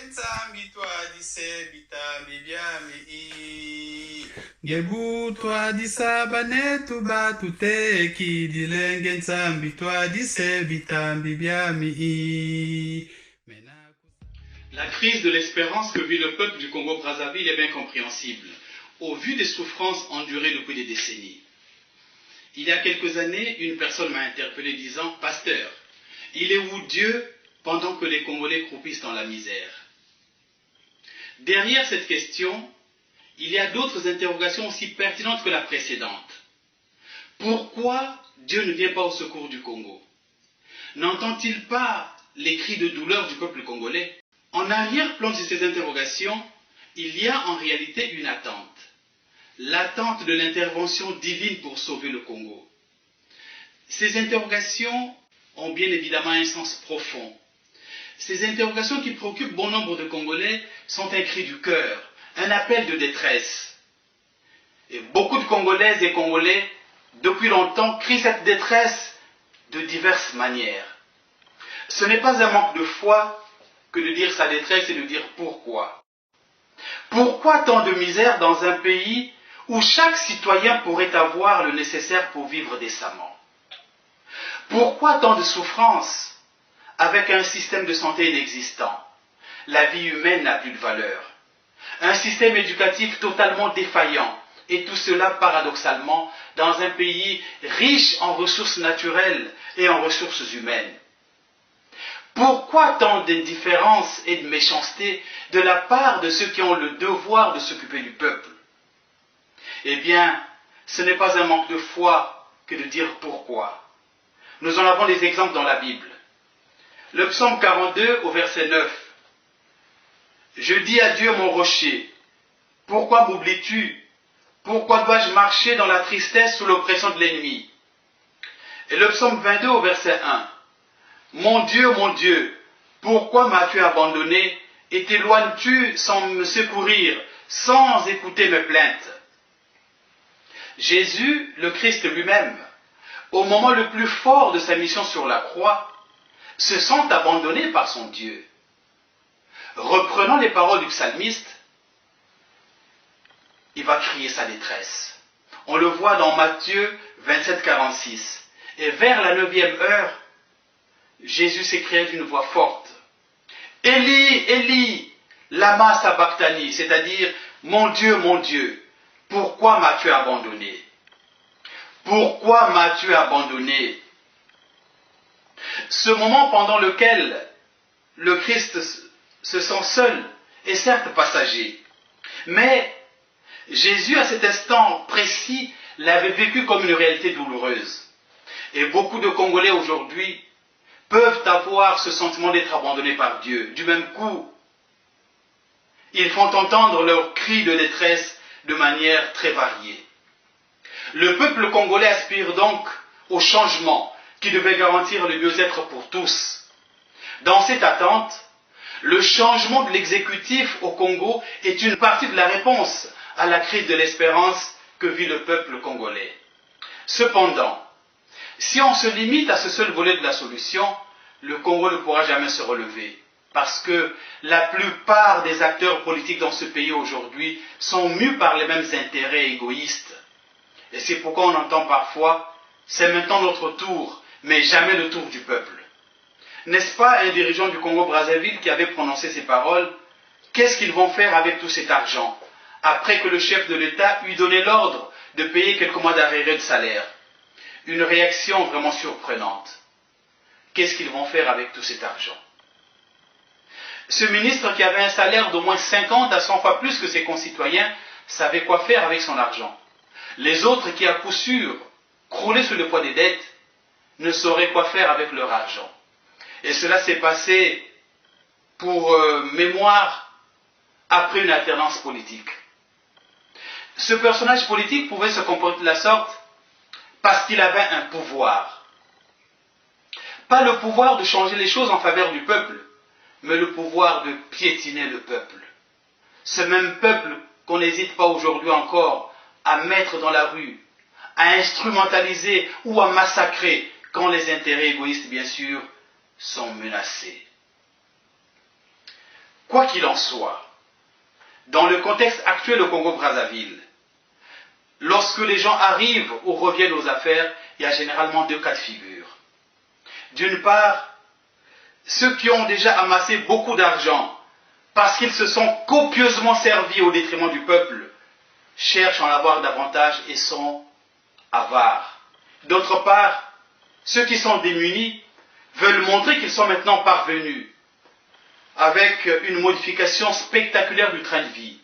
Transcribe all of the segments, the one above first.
nsambi twadise bitambi byami ngebu twadisa banetu batute kidilenge nsambi twadise bitambi byami. La crise de l'espérance que vit le peuple du Congo-Brazzaville est bien compréhensible, au vu des souffrances endurées depuis des décennies. Il y a quelques années, une personne m'a interpellé disant « Pasteur, il est où Dieu pendant que les Congolais croupissent dans la misère ?» Derrière cette question, il y a d'autres interrogations aussi pertinentes que la précédente. Pourquoi Dieu ne vient pas au secours du Congo? N'entend-il pas les cris de douleur du peuple congolais? En arrière-plan de ces interrogations, il y a en réalité une attente. L'attente de l'intervention divine pour sauver le Congo. Ces interrogations ont bien évidemment un sens profond. Ces interrogations qui préoccupent bon nombre de Congolais sont un cri du cœur, un appel de détresse. Et beaucoup de Congolaises et Congolais, depuis longtemps, crient cette détresse de diverses manières. Ce n'est pas un manque de foi que de dire sa détresse et de dire pourquoi. Pourquoi tant de misère dans un pays où chaque citoyen pourrait avoir le nécessaire pour vivre décemment? Pourquoi tant de souffrances avec un système de santé inexistant? La vie humaine n'a plus de valeur. Un système éducatif totalement défaillant, et tout cela paradoxalement dans un pays riche en ressources naturelles et en ressources humaines. Pourquoi tant d'indifférence et de méchanceté de la part de ceux qui ont le devoir de s'occuper du peuple? Eh bien, ce n'est pas un manque de foi que de dire pourquoi. Nous en avons des exemples dans la Bible. Le psaume 42 au verset 9. Je dis à Dieu mon rocher, pourquoi m'oublies-tu? Pourquoi dois-je marcher dans la tristesse sous l'oppression de l'ennemi? Et le psaume 22 au verset 1. Mon Dieu, pourquoi m'as-tu abandonné et t'éloignes-tu sans me secourir, sans écouter mes plaintes? Jésus, le Christ lui-même, au moment le plus fort de sa mission sur la croix, se sent abandonné par son Dieu. Reprenant les paroles du psalmiste, il va crier sa détresse. On le voit dans Matthieu 27, 46. Et vers la 9e heure, Jésus s'écria d'une voix forte. Élie, Élie, lama sabachthani, c'est-à-dire, mon Dieu, pourquoi m'as-tu abandonné? Pourquoi m'as-tu abandonné? Ce moment pendant lequel le Christ se sent seul est certes passager, mais Jésus à cet instant précis l'avait vécu comme une réalité douloureuse. Et beaucoup de Congolais aujourd'hui peuvent avoir ce sentiment d'être abandonnés par Dieu. Du même coup, ils font entendre leurs cris de détresse de manière très variée. Le peuple congolais aspire donc au changement qui devait garantir le mieux-être pour tous. Dans cette attente, le changement de l'exécutif au Congo est une partie de la réponse à la crise de l'espérance que vit le peuple congolais. Cependant, si on se limite à ce seul volet de la solution, le Congo ne pourra jamais se relever. Parce que la plupart des acteurs politiques dans ce pays aujourd'hui sont mus par les mêmes intérêts égoïstes. Et c'est pourquoi on entend parfois « c'est maintenant notre tour », mais jamais le tour du peuple. N'est-ce pas un dirigeant du Congo-Brazzaville qui avait prononcé ces paroles? Qu'est-ce qu'ils vont faire avec tout cet argent, après que le chef de l'État eut donné l'ordre de payer quelques mois d'arriérés de salaire? Une réaction vraiment surprenante. Qu'est-ce qu'ils vont faire avec tout cet argent? Ce ministre qui avait un salaire d'au moins 50 à 100 fois plus que ses concitoyens savait quoi faire avec son argent. Les autres qui, à coup sûr, croulaient sous le poids des dettes, ne sauraient quoi faire avec leur argent. Et cela s'est passé pour mémoire après une alternance politique. Ce personnage politique pouvait se comporter de la sorte parce qu'il avait un pouvoir. Pas le pouvoir de changer les choses en faveur du peuple, mais le pouvoir de piétiner le peuple. Ce même peuple qu'on n'hésite pas aujourd'hui encore à mettre dans la rue, à instrumentaliser ou à massacrer quand les intérêts égoïstes, bien sûr, sont menacés. Quoi qu'il en soit, dans le contexte actuel au Congo-Brazzaville, lorsque les gens arrivent ou reviennent aux affaires, il y a généralement deux cas de figure. D'une part, ceux qui ont déjà amassé beaucoup d'argent parce qu'ils se sont copieusement servis au détriment du peuple, cherchent à en avoir davantage et sont avares. D'autre part, ceux qui sont démunis veulent montrer qu'ils sont maintenant parvenus avec une modification spectaculaire du train de vie,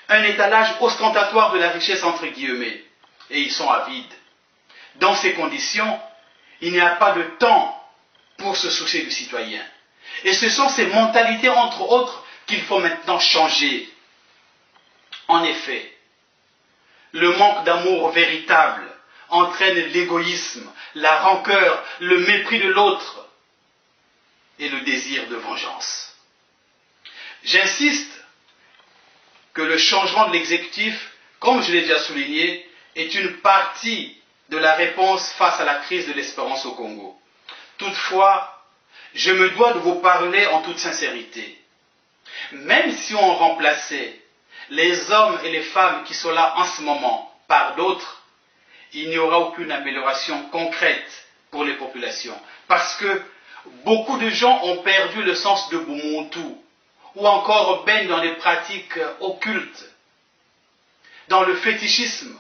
un étalage ostentatoire de la richesse entre guillemets, et ils sont avides. Dans ces conditions, il n'y a pas de temps pour se soucier du citoyen. Et ce sont ces mentalités, entre autres, qu'il faut maintenant changer. En effet, le manque d'amour véritable entraîne l'égoïsme, la rancœur, le mépris de l'autre et le désir de vengeance. J'insiste que le changement de l'exécutif, comme je l'ai déjà souligné, est une partie de la réponse face à la crise de l'espérance au Congo. Toutefois, je me dois de vous parler en toute sincérité. Même si on remplaçait les hommes et les femmes qui sont là en ce moment par d'autres, il n'y aura aucune amélioration concrète pour les populations. Parce que beaucoup de gens ont perdu le sens de Bumuntu, ou encore baignent dans des pratiques occultes, dans le fétichisme,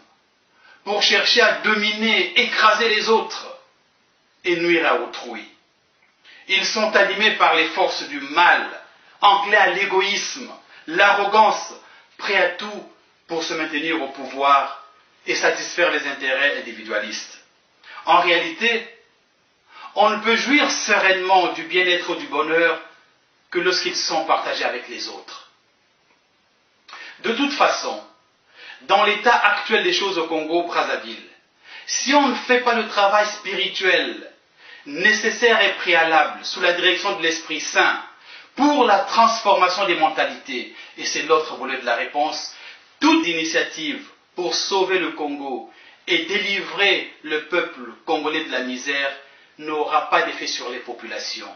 pour chercher à dominer, écraser les autres et nuire à autrui. Ils sont animés par les forces du mal, enclins à l'égoïsme, l'arrogance, prêts à tout pour se maintenir au pouvoir et satisfaire les intérêts individualistes. En réalité, on ne peut jouir sereinement du bien-être ou du bonheur que lorsqu'ils sont partagés avec les autres. De toute façon, dans l'état actuel des choses au Congo-Brazzaville, si on ne fait pas le travail spirituel nécessaire et préalable sous la direction de l'Esprit Saint pour la transformation des mentalités, et c'est l'autre volet de la réponse, toute initiative pour sauver le Congo et délivrer le peuple congolais de la misère n'aura pas d'effet sur les populations.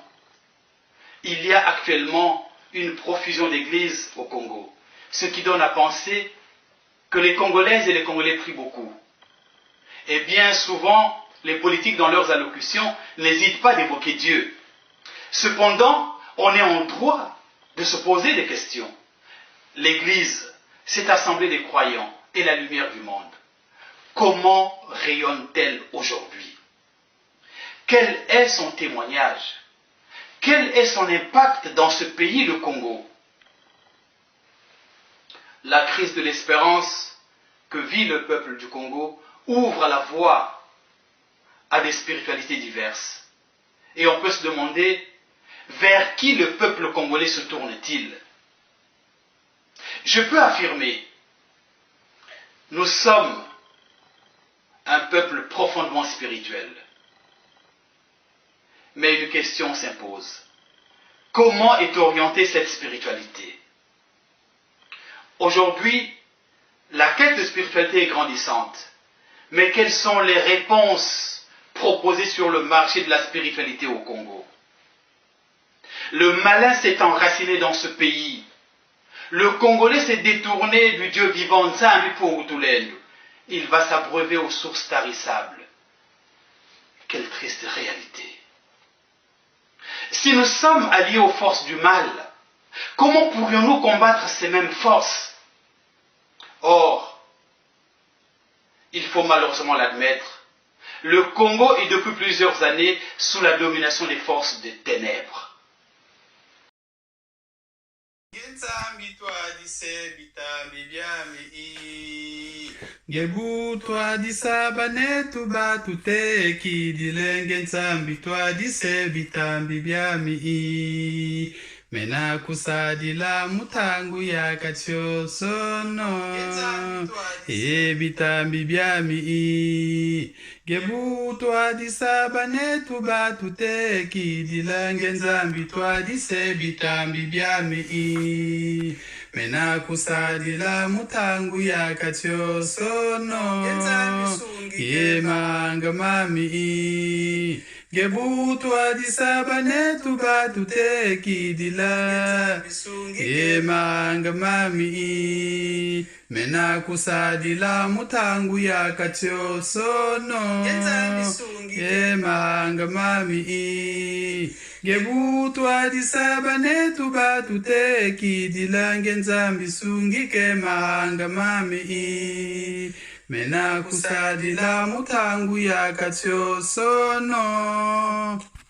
Il y a actuellement une profusion d'églises au Congo, ce qui donne à penser que les Congolaises et les Congolais prient beaucoup. Et bien souvent, les politiques dans leurs allocutions n'hésitent pas d'évoquer Dieu. Cependant, on est en droit de se poser des questions. L'Église, cette assemblée des croyants, est la lumière du monde. Comment rayonne-t-elle aujourd'hui? Quel est son témoignage? Quel est son impact dans ce pays, le Congo? La crise de l'espérance que vit le peuple du Congo ouvre la voie à des spiritualités diverses. Et on peut se demander, vers qui le peuple congolais se tourne-t-il? Je peux affirmer, nous sommes un peuple profondément spirituel. Mais une question s'impose. Comment est orientée cette spiritualité? Aujourd'hui, la quête de spiritualité est grandissante. Mais quelles sont les réponses proposées sur le marché de la spiritualité au Congo? Le malin s'est enraciné dans ce pays. Le Congolais s'est détourné du Dieu vivant Nzambi Pungutulendu. Il va s'abreuver aux sources tarissables. Quelle triste réalité. Si nous sommes alliés aux forces du mal, comment pourrions-nous combattre ces mêmes forces? Or, il faut malheureusement l'admettre, le Congo est depuis plusieurs années sous la domination des forces des ténèbres. Gebu twadisa banetu batute kidilenge nsambi twadise bitambi byami mena kusadila mutangu ya katyosono bitambi byami gebu twadisa banetu batute kidilenge nsambi twadise bitambi byami mena kusadila mutangu ya katyosono manga mami Gebutwa disabane tuba tutekidila Yemanga mami Mena kusadila mutangu ya katiosono Yemanga mami Gebutwa disabane tuba tutekidila Ngenzambi sungike mahanga mami Mena kusadila mutangu ya katiosono